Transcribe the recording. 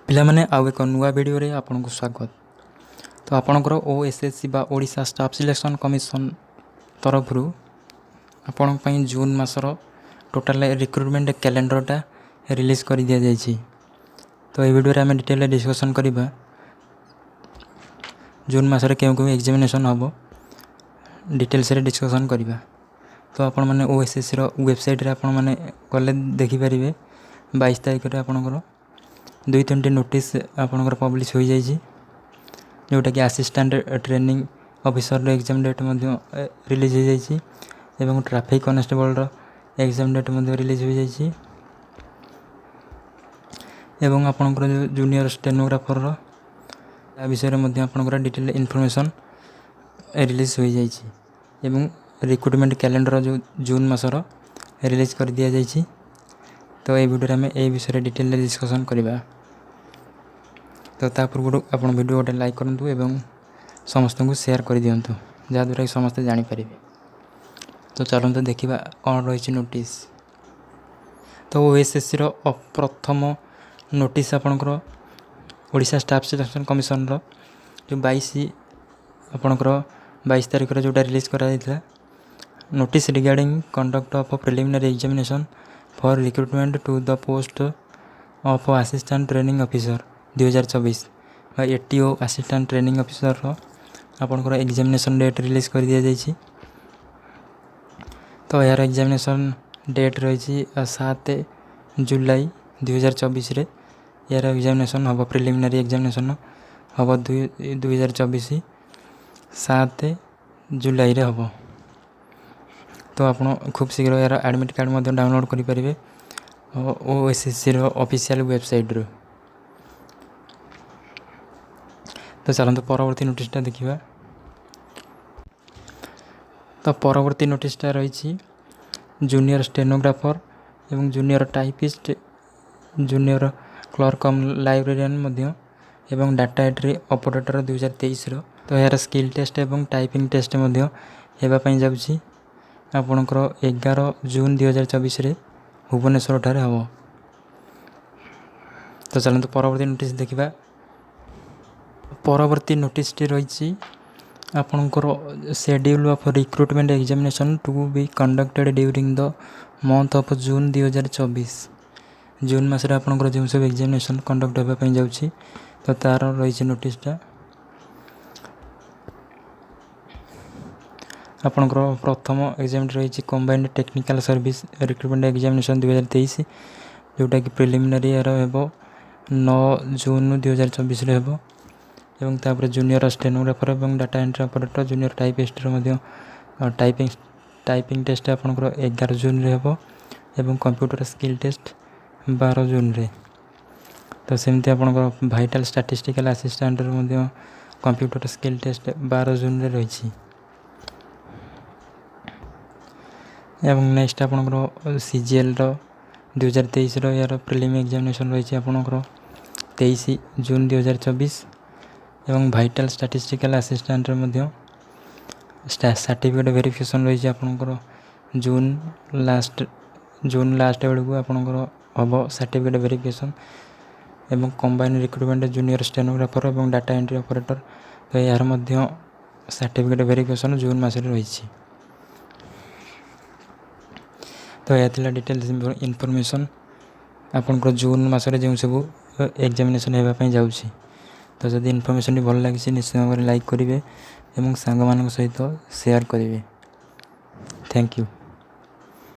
ପିଲାମାନେ ଆଉ ଏକ ନୂଆ ଭିଡ଼ିଓରେ ଆପଣଙ୍କୁ ସ୍ୱାଗତ। ତ ଆପଣଙ୍କର OSSC ବା ଓଡ଼ିଶା ଷ୍ଟାଫ୍ ସିଲେକ୍ସନ୍ କମିଶନ ତରଫରୁ ଆପଣଙ୍କ ପାଇଁ ଜୁନ୍ ମାସର ଟୋଟାଲ ରିକ୍ରୁଟମେଣ୍ଟ କ୍ୟାଲେଣ୍ଡରଟା ରିଲିଜ୍ କରି ଦିଆଯାଇଛି। ତ ଏହି ଭିଡ଼ିଓରେ ଆମେ ଡିଟେଲରେ ଡିସ୍କସନ୍ କରିବା ଜୁନ୍ ମାସରେ କେଉଁ କେଉଁ ଏକ୍ଜାମିନେସନ୍ ହେବ, ଡିଟେଲ୍ସରେ ଡିସ୍କସନ୍ କରିବା। ତ ଆପଣମାନେ OSSCର ୱେବସାଇଟ୍ରେ ଆପଣମାନେ ଗଲେ ଦେଖିପାରିବେ 22 ତାରିଖରେ ଆପଣଙ୍କର 2-3ଟି ନୋଟିସ୍ ଆପଣଙ୍କର ପବ୍ଲିଶ ହୋଇଯାଇଛି, ଯେଉଁଟାକି ଆସିଷ୍ଟାଣ୍ଟ ଟ୍ରେନିଂ ଅଫିସରର ଏକ୍ଜାମ୍ ଡେଟ୍ ମଧ୍ୟ ରିଲିଜ୍ ହୋଇଯାଇଛି ଏବଂ ଟ୍ରାଫିକ୍ କନେଷ୍ଟବଳର ଏକ୍ଜାମ୍ ଡେଟ୍ ମଧ୍ୟ ରିଲିଜ୍ ହୋଇଯାଇଛି ଏବଂ ଆପଣଙ୍କର ଯେଉଁ ଜୁନିୟର ଷ୍ଟେନୋଗ୍ରାଫରର ତା ବିଷୟରେ ମଧ୍ୟ ଆପଣଙ୍କର ଡିଟେଲ୍ ଇନଫର୍ମେସନ୍ ରିଲିଜ୍ ହୋଇଯାଇଛି ଏବଂ ରିକ୍ରୁଟମେଣ୍ଟ କ୍ୟାଲେଣ୍ଡର ଯେଉଁ ଜୁନ୍ ମାସର ରିଲିଜ୍ କରି ଦିଆଯାଇଛି। ତ ଏହି ଭିଡ଼ିଓରେ ଆମେ ଏହି ବିଷୟରେ ଡିଟେଲରେ ଡିସ୍କସନ୍ କରିବା। ତ ତା ପୂର୍ବରୁ ଆପଣ ଭିଡ଼ିଓ ଗୋଟେ ଲାଇକ୍ କରନ୍ତୁ ଏବଂ ସମସ୍ତଙ୍କୁ ସେୟାର କରିଦିଅନ୍ତୁ, ଯାହାଦ୍ୱାରା କି ସମସ୍ତେ ଜାଣିପାରିବେ। ତ ଚାଲନ୍ତୁ ଦେଖିବା କ'ଣ ରହିଛି ନୋଟିସ୍। ତ OSSCର ପ୍ରଥମ ନୋଟିସ୍ ଆପଣଙ୍କର ଓଡ଼ିଶା ଷ୍ଟାଫ୍ ସିଲେକ୍ସନ୍ କମିଶନର ଯେଉଁ 22 ତାରିଖରେ ଯେଉଁଟା ରିଲିଜ୍ କରାଯାଇଥିଲା, notice regarding conduct of preliminary examination for recruitment to the post of assistant training officer 2024 ବା ATO ଆସିଷ୍ଟାଣ୍ଟ ଟ୍ରେନିଂ ଅଫିସରର ଆପଣଙ୍କର ଏକ୍ଜାମିନେସନ୍ ଡେଟ୍ ରିଲିଜ୍ କରି ଦିଆଯାଇଛି। ତ ଏହାର ଏକ୍ଜାମିନେସନ୍ ଡେଟ୍ ରହିଛି 7 ଜୁଲାଇ 2024ରେ ଏହାର ଏକ୍ଜାମିନେସନ୍ ହେବ। ପ୍ରିଲିମିନାରୀ ଏକ୍ଜାମିନେସନ୍ ହେବ 2024 7 ଜୁଲାଇରେ ହେବ। ତ ଆପଣ ଖୁବ୍ ଶୀଘ୍ର ଏହାର ଆଡ଼ମିଟ୍ କାର୍ଡ଼ ମଧ୍ୟ ଡାଉନଲୋଡ଼୍ କରିପାରିବେ OSSCର ଅଫିସିଆଲ୍ ୱେବସାଇଟ୍ରୁ। ତ ଚାଲନ୍ତୁ ପରବର୍ତ୍ତୀ ନୋଟିସ୍ଟା ଦେଖିବା। ତ ପରବର୍ତ୍ତୀ ନୋଟିସ୍ଟା ରହିଛି ଜୁନିୟର ଷ୍ଟେନୋଗ୍ରାଫର ଏବଂ ଜୁନିୟର ଟାଇପିଷ୍ଟ, ଜୁନିୟର କ୍ଲର୍କ କମ୍ ଲାଇବ୍ରେରିଆନ୍ ମଧ୍ୟ ଏବଂ ଡାଟା ଏଣ୍ଟ୍ରି ଅପରେଟର 2023ର। ତ ଏହାର ସ୍କିଲ୍ ଟେଷ୍ଟ ଏବଂ ଟାଇପିଂ ଟେଷ୍ଟ ମଧ୍ୟ ହେବା ପାଇଁ ଯାଉଛି ଆପଣଙ୍କର 11 ଜୁନ୍ 2024ରେ ଭୁବନେଶ୍ୱରଠାରେ ହେବ। ତ ଚାଲନ୍ତୁ ପରବର୍ତ୍ତୀ ନୋଟିସ୍ ଦେଖିବା। ପରବର୍ତ୍ତୀ ନୋଟିସ୍ଟି ରହିଛି ଆପଣଙ୍କର schedule of recruitment examination to be conducted during the month of June 2024। June ମାସରେ ଆପଣଙ୍କର ଯେଉଁ ସବୁ ଏକ୍ଜାମିନେସନ୍ କଣ୍ଡକ୍ଟ ହେବା ପାଇଁ ଯାଉଛି, ତ ତା'ର ରହିଛି ନୋଟିସ୍ଟା। ଆପଣଙ୍କର ପ୍ରଥମ ଏକ୍ଜାମ୍ଟି ରହିଛି combined technical service recruitment examination 2023, ଯେଉଁଟାକି ପ୍ରିଲିମିନାରୀ ଏହାର ହେବ 9 ଜୁନ୍ 2024ରେ ହେବ ଏବଂ ତାପରେ ଜୁନିୟର ଷ୍ଟେନୋଗ୍ରାଫର ଏବଂ ଡାଟା ଏଣ୍ଟ୍ରି ଅପରେଟର, ଜୁନିୟର ଟାଇପିଷ୍ଟର ମଧ୍ୟ ଟାଇପିଂ ଟେଷ୍ଟ ଆପଣଙ୍କର 11 ଜୁନ୍ରେ ହେବ ଏବଂ କମ୍ପ୍ୟୁଟର ସ୍କିଲ୍ ଟେଷ୍ଟ 12 ଜୁନ୍ରେ। ତ ସେମିତି ଆପଣଙ୍କର ଭାଇଟାଲ୍ ଷ୍ଟାଟିଷ୍ଟିକାଲ୍ ଆସିଷ୍ଟାଣ୍ଟର ମଧ୍ୟ କମ୍ପ୍ୟୁଟର ସ୍କିଲ୍ ଟେଷ୍ଟ 12 ଜୁନ୍ରେ ରହିଛି ଏବଂ ନେକ୍ସଟ ଆପଣଙ୍କର CGLର 2023ର ଏହାର ପ୍ରିଲିମ୍ ଏକ୍ଜାମିନେସନ୍ ରହିଛି ଆପଣଙ୍କର 23 ଜୁନ୍ 2024 ଏବଂ ଭାଇଟାଲ୍ ଷ୍ଟାଟିଷ୍ଟିକାଲ୍ ଆସିଷ୍ଟାଣ୍ଟର ମଧ୍ୟ ସାର୍ଟିଫିକେଟ୍ ଭେରିଫିକେସନ୍ ରହିଛି ଆପଣଙ୍କର ଜୁନ୍ ଲାଷ୍ଟ ବେଳକୁ ଆପଣଙ୍କର ହେବ ସାର୍ଟିଫିକେଟ୍ ଭେରିଫିକେସନ୍ ଏବଂ କମ୍ବାଇନ୍ ରିକ୍ରୁଟମେଣ୍ଟ ଜୁନିୟର ଷ୍ଟେନୋଗ୍ରାଫର ଏବଂ ଡାଟା ଏଣ୍ଟ୍ରି ଅପରେଟର। ତ ଏହାର ମଧ୍ୟ ସାର୍ଟିଫିକେଟ୍ ଭେରିଫିକେସନ୍ ଜୁନ୍ ମାସରେ ରହିଛି। ତ ଏହା ଥିଲା ଡିଟେଲ୍ସ ଇନଫର୍ମେସନ୍ ଆପଣଙ୍କର ଜୁନ୍ ମାସରେ ଯେଉଁ ସବୁ ଏକ୍ଜାମିନେସନ୍ ହେବା ପାଇଁ ଯାଉଛି। ତ ଯଦି ଇନଫର୍ମେସନ୍ଟି ଭଲ ଲାଗିଛି ନିଶ୍ଚିତ ଭାବରେ ଲାଇକ୍ କରିବେ ଏବଂ ସାଙ୍ଗମାନଙ୍କ ସହିତ ସେୟାର କରିବେ। Thank you.